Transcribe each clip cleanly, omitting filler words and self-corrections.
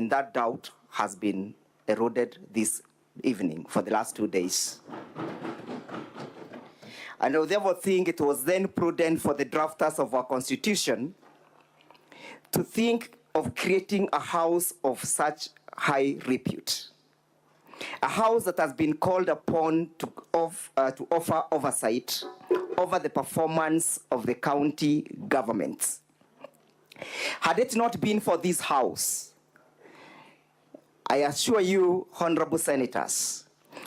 And that doubt has been eroded this evening for the last 2 days. And I therefore think it was then prudent for the drafters of our Constitution to think of creating a house of such high repute. A house that has been called upon to offer oversight over the performance of the county governments. Had it not been for this house, I assure you, honorable senators,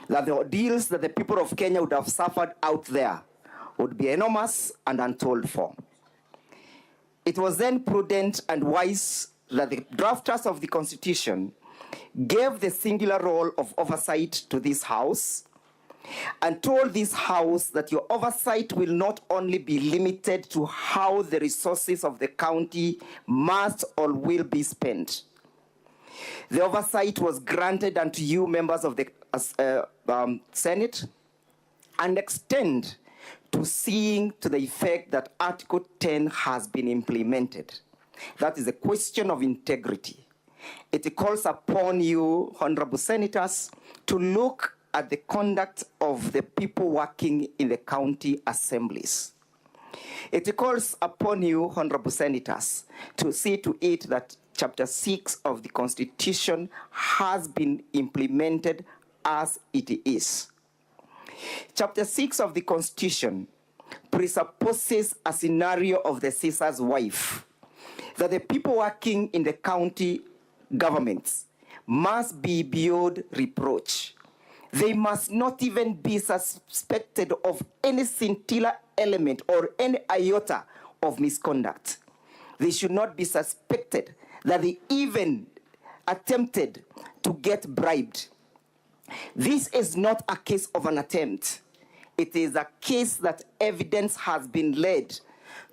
that the ordeals that the people of Kenya would have suffered out there would be enormous and untold for. It was then prudent and wise that the drafters of the Constitution gave the singular role of oversight to this House and told this House that your oversight will not only be limited to how the resources of the county must or will be spent. The oversight was granted unto you, members of the Senate, and extend to seeing to the effect that Article 10 has been implemented. That is a question of integrity. It calls upon you, honorable senators, to look at the conduct of the people working in the county assemblies. It calls upon you, honorable senators, to see to it that Chapter 6 of the Constitution has been implemented as it is. Chapter 6 of the Constitution presupposes a scenario of the Caesar's wife, that the people working in the county governments must be beyond reproach. They must not even be suspected of any scintilla element or any iota of misconduct. They should not be suspected that they even attempted to get bribed. This is not a case of an attempt. It is a case that evidence has been led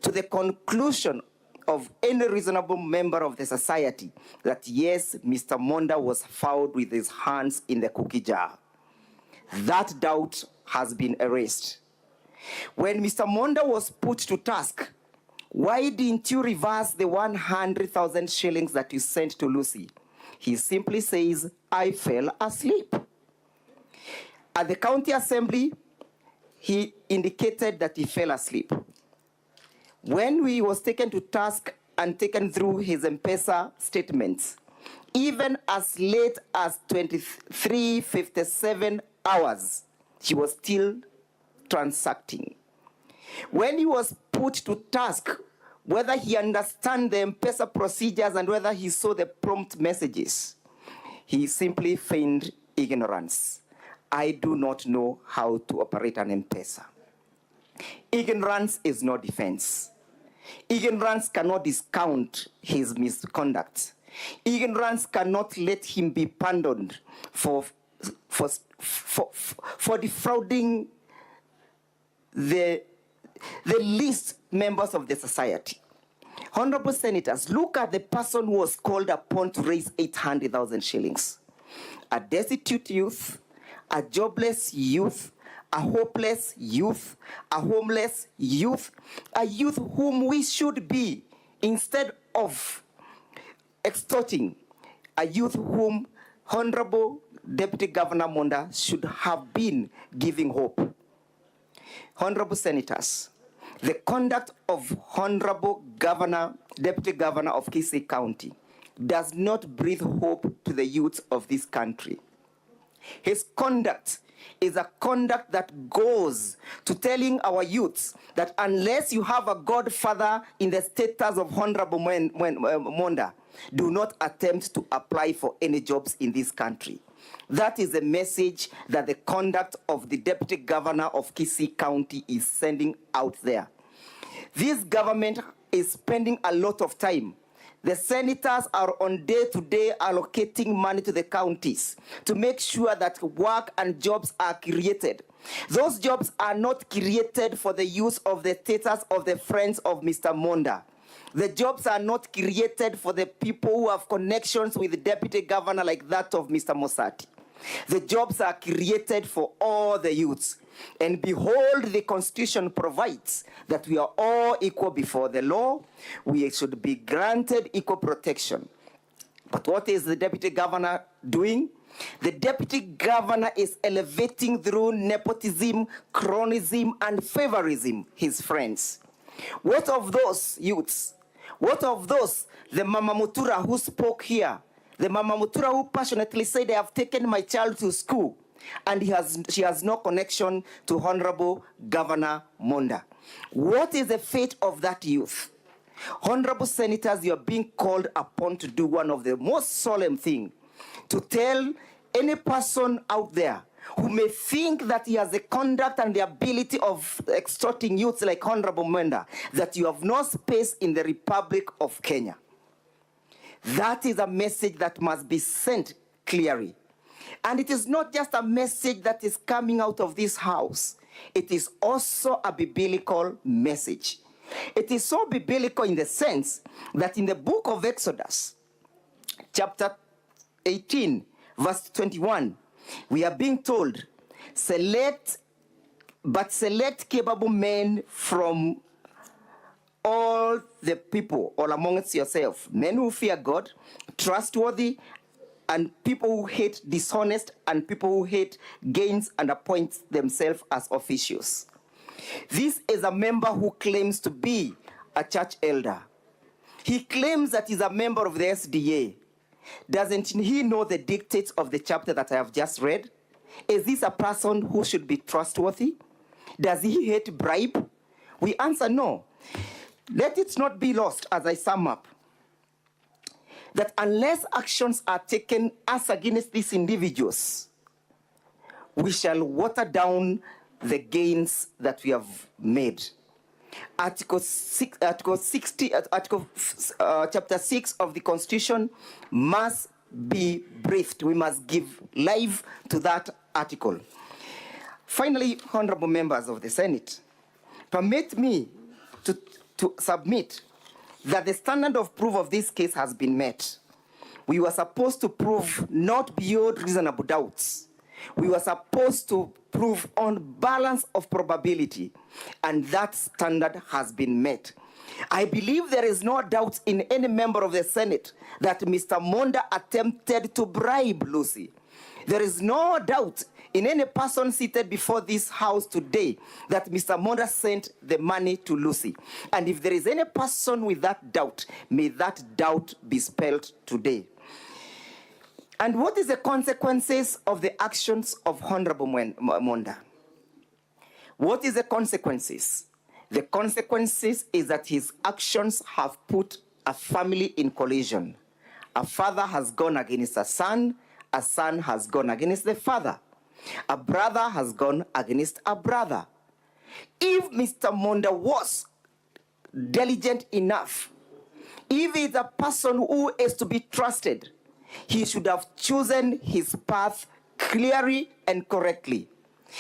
to the conclusion of any reasonable member of the society that yes, Mr. Monda was found with his hands in the cookie jar. That doubt has been erased. When Mr. Monda was put to task, why didn't you reverse the 100,000 shillings that you sent to Lucy? He simply says, I fell asleep. At the county assembly, he indicated that he fell asleep. When he was taken to task and taken through his M-Pesa statements, even as late as 23:57 hours, he was still transacting. When he was put to task whether he understood the M-Pesa procedures and whether he saw the prompt messages, he simply feigned ignorance. I do not know how to operate an M-Pesa. Ignorance is no defense. Ignorance cannot discount his misconduct. Ignorance cannot let him be pardoned for defrauding the least members of the society. Honorable senators, look at the person who was called upon to raise 800,000 shillings. A destitute youth, a jobless youth, a hopeless youth, a homeless youth, a youth whom we should be, instead of extorting, a youth whom Honorable Deputy Governor Monda should have been giving hope. Honorable senators, the conduct of Honorable Deputy Governor of Kisii County does not breathe hope to the youth of this country. His conduct is a conduct that goes to telling our youths that unless you have a godfather in the status of Honorable Monda, do not attempt to apply for any jobs in this country. That is a message that the conduct of the Deputy Governor of Kisii County is sending out there. This government is spending a lot of time. The senators are on day-to-day allocating money to the counties to make sure that work and jobs are created. Those jobs are not created for the use of the status of the friends of Mr. Monda. The jobs are not created for the people who have connections with the deputy governor like that of Mr. Mosati. The jobs are created for all the youths. And behold, the Constitution provides that we are all equal before the law. We should be granted equal protection. But what is the deputy governor doing? The deputy governor is elevating through nepotism, cronyism, and favorism his friends. What of those youths? What of those, the Mama Mutura who spoke here? The Mama Mutura who passionately said, I have taken my child to school, and she has no connection to Honorable Governor Monda. What is the fate of that youth? Honorable senators, you are being called upon to do one of the most solemn things, to tell any person out there who may think that he has the conduct and the ability of extorting youths like Honorable Monda, that you have no space in the Republic of Kenya. That is a message that must be sent clearly. And it is not just a message that is coming out of this house. It is also a biblical message. It is so biblical in the sense that in the book of Exodus, chapter 18, verse 21, we are being told, select capable men from all the people, all amongst yourself, men who fear God, trustworthy, and people who hate dishonest, and people who hate gains and appoint themselves as officials. This is a member who claims to be a church elder. He claims that he's a member of the SDA. Doesn't he know the dictates of the chapter that I have just read? Is this a person who should be trustworthy? Does he hate bribe? We answer no. Let it not be lost as I sum up that unless actions are taken as against these individuals, we shall water down the gains that we have made. Chapter 6 of the Constitution must be briefed. We must give life to that article. Finally, honorable members of the Senate, permit me to submit that the standard of proof of this case has been met. We were supposed to prove not beyond reasonable doubts. We were supposed to prove on balance of probability, and that standard has been met. I believe there is no doubt in any member of the Senate that Mr. Monda attempted to bribe Lucy. There is no doubt in any person seated before this house today that Mr. Monda sent the money to Lucy. And if there is any person with that doubt, may that doubt be spelled today. And what is the consequences of the actions of Honorable Monda? What is the consequences? The consequences is that his actions have put a family in collision. A father has gone against a son has gone against the father. A brother has gone against a brother. If Mr. Monda was diligent enough, if he's a person who is to be trusted, he should have chosen his path clearly and correctly.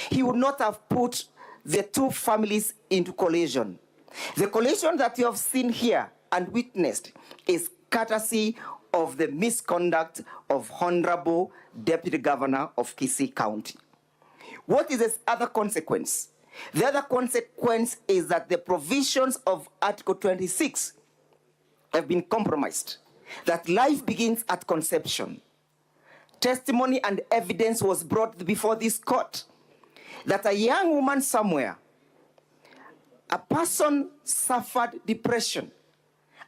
He would not have put the two families into collision. The collision that you have seen here and witnessed is courtesy of the misconduct of Honorable Deputy Governor of Kisii County. What is the other consequence? The other consequence is that the provisions of Article 26 have been compromised, that life begins at conception. Testimony and evidence was brought before this court that a young woman somewhere, a person suffered depression,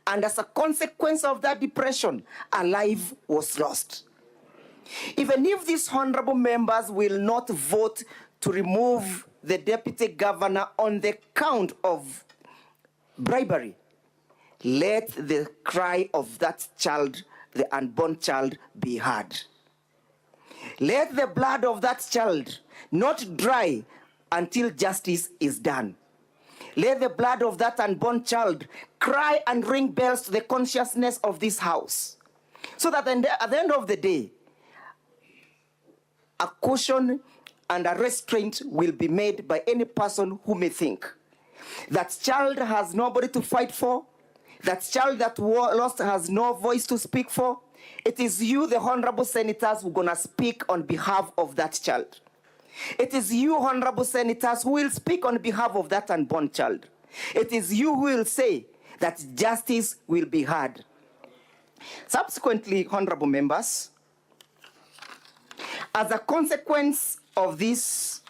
and as a consequence of that depression, a life was lost. Even if these honorable members will not vote to remove the deputy governor on the count of bribery, let the cry of that child, the unborn child, be heard. Let the blood of that child not dry until justice is done. Let the blood of that unborn child cry and ring bells to the consciousness of this house, so that at the end of the day, a caution and a restraint will be made by any person who may think that child has nobody to fight for, that child that lost has no voice to speak for. It is you, the honorable senators, who are going to speak on behalf of that child. It is you, honorable senators, who will speak on behalf of that unborn child. It is you who will say that justice will be heard. Subsequently, honorable members, as a consequence of these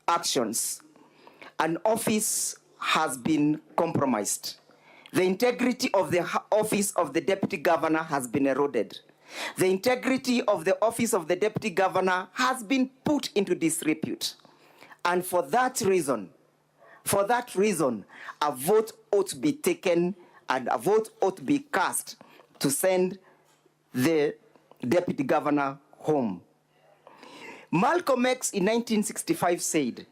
actions, an office has been compromised. The integrity of the office of the deputy governor has been eroded. The integrity of the office of the deputy governor has been put into disrepute. And for that reason, a vote ought to be taken and a vote ought to be cast to send the deputy governor home. Malcolm X in 1965 said,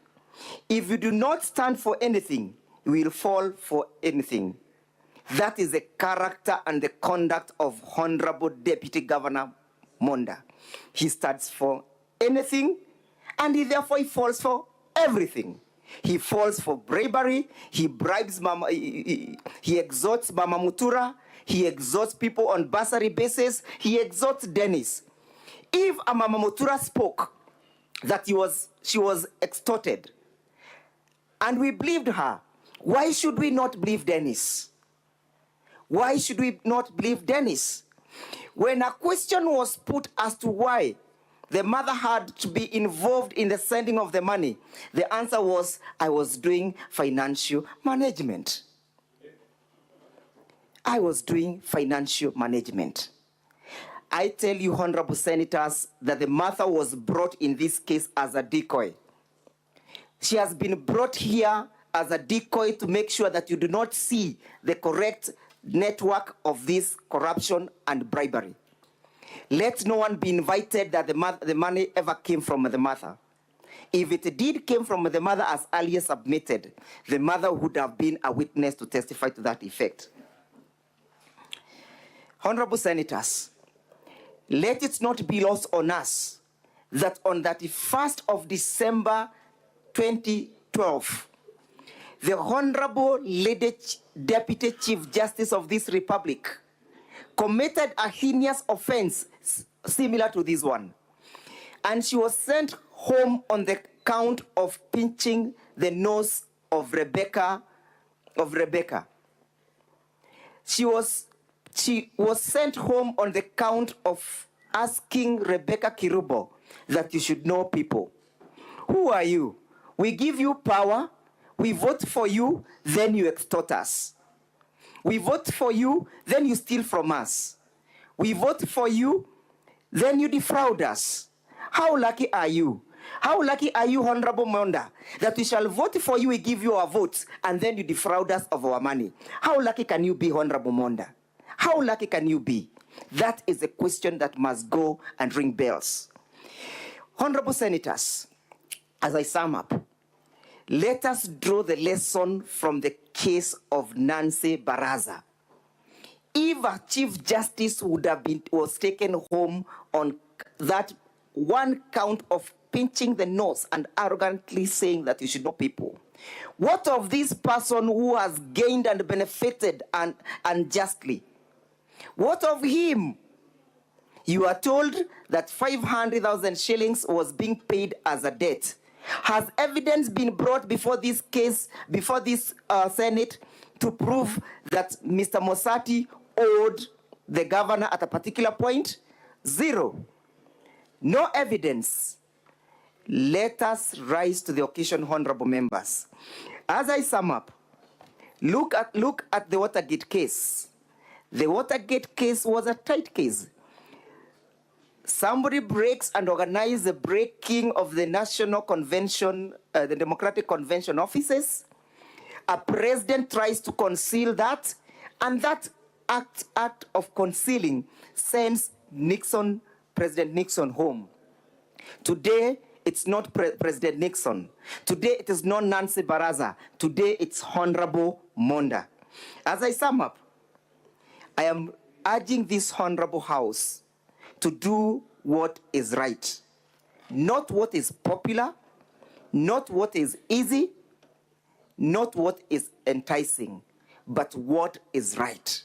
"If you do not stand for anything, you will fall for anything." That is the character and the conduct of Honorable Deputy Governor Monda. He stands for anything, and he falls for everything. He falls for bribery, he bribes Mama, he exhorts Mama Mutura, he exhorts people on bursary basis, he exhorts Dennis. If a Mama Mutura spoke that she was extorted, and we believed her, why should we not believe Dennis? Why should we not believe Dennis? When a question was put as to why the mother had to be involved in the sending of the money, the answer was, I was doing financial management. I was doing financial management. I tell you, honorable senators, that the mother was brought in this case as a decoy. She has been brought here as a decoy to make sure that you do not see the correct network of this corruption and bribery. Let no one be invited that the money ever came from the mother. If it did came from the mother as earlier submitted, the mother would have been a witness to testify to that effect. Honorable senators, let it not be lost on us that on the 31st of December 2012, the Honorable Lady Deputy Chief Justice of this Republic committed a heinous offense similar to this one. And she was sent home on the count of pinching the nose of Rebecca. She was sent home on the count of asking Rebecca Kirubo that you should know people. Who are you? We give you power. We vote for you, then you extort us. We vote for you, then you steal from us. We vote for you, then you defraud us. How lucky are you? How lucky are you, Honorable Monda, that we shall vote for you, we give you our votes, and then you defraud us of our money? How lucky can you be, Honorable Monda? How lucky can you be? That is a question that must go and ring bells. Honorable senators, as I sum up, let us draw the lesson from the case of Nancy Baraza. If a Chief Justice was taken home on that one count of pinching the nose and arrogantly saying that you should know people, what of this person who has gained and benefited unjustly? What of him? You are told that 500,000 shillings was being paid as a debt. Has evidence been brought before this case, before this Senate, to prove that Mr. Mosati owed the governor at a particular point? Zero. No evidence. Let us rise to the occasion, honorable members. As I sum up, look at the Watergate case. The Watergate case was a tight case. Somebody breaks and organizes the breaking of the National Convention, the Democratic Convention offices. A president tries to conceal that, and that act of concealing sends President Nixon home. Today, it's not President Nixon. Today, it is not Nancy Baraza. Today, it's Honorable Monda. As I sum up, I am urging this Honorable House to do what is right, not what is popular, not what is easy, not what is enticing, but what is right.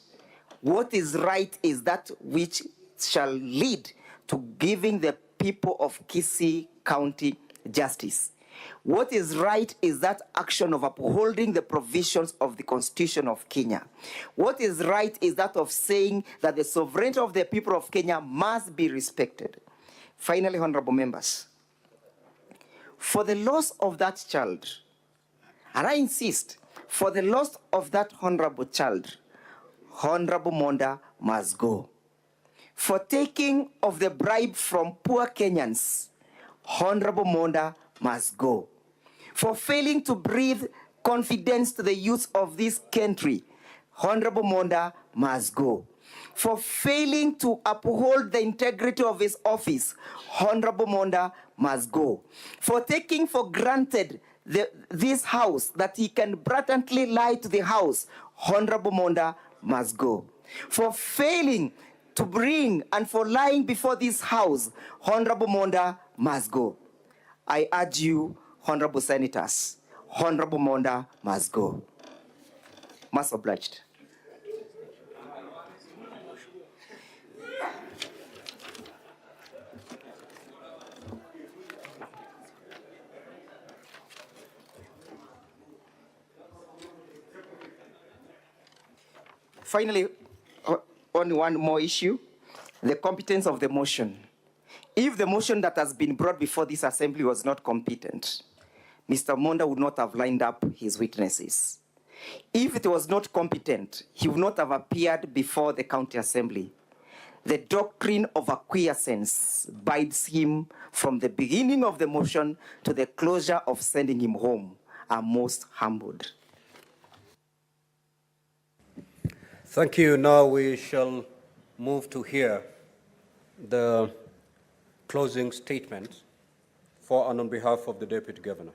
What is right is that which shall lead to giving the people of Kisii County justice. What is right is that action of upholding the provisions of the Constitution of Kenya. What is right is that of saying that the sovereignty of the people of Kenya must be respected. Finally, honorable members, for the loss of that child, and I insist, for the loss of that honorable child, Honorable Monda must go. For taking of the bribe from poor Kenyans, Honorable Monda must go. For failing to breathe confidence to the youth of this country, Honorable Monda must go. For failing to uphold the integrity of his office, Honorable Monda must go. For taking for granted this house, that he can blatantly lie to the house, Honorable Monda must go. For failing to bring and for lying before this house, Honorable Monda must go. I urge you, Honorable Senators, Honorable Monda must go. Much obliged. Finally, only one more issue, the competence of the motion. If the motion that has been brought before this assembly was not competent, Mr. Monda would not have lined up his witnesses. If it was not competent, he would not have appeared before the county assembly. The doctrine of acquiescence bides him from the beginning of the motion to the closure of sending him home. I'm most humbled. Thank you. Now we shall move to hear the closing statement for and on behalf of the Deputy Governor.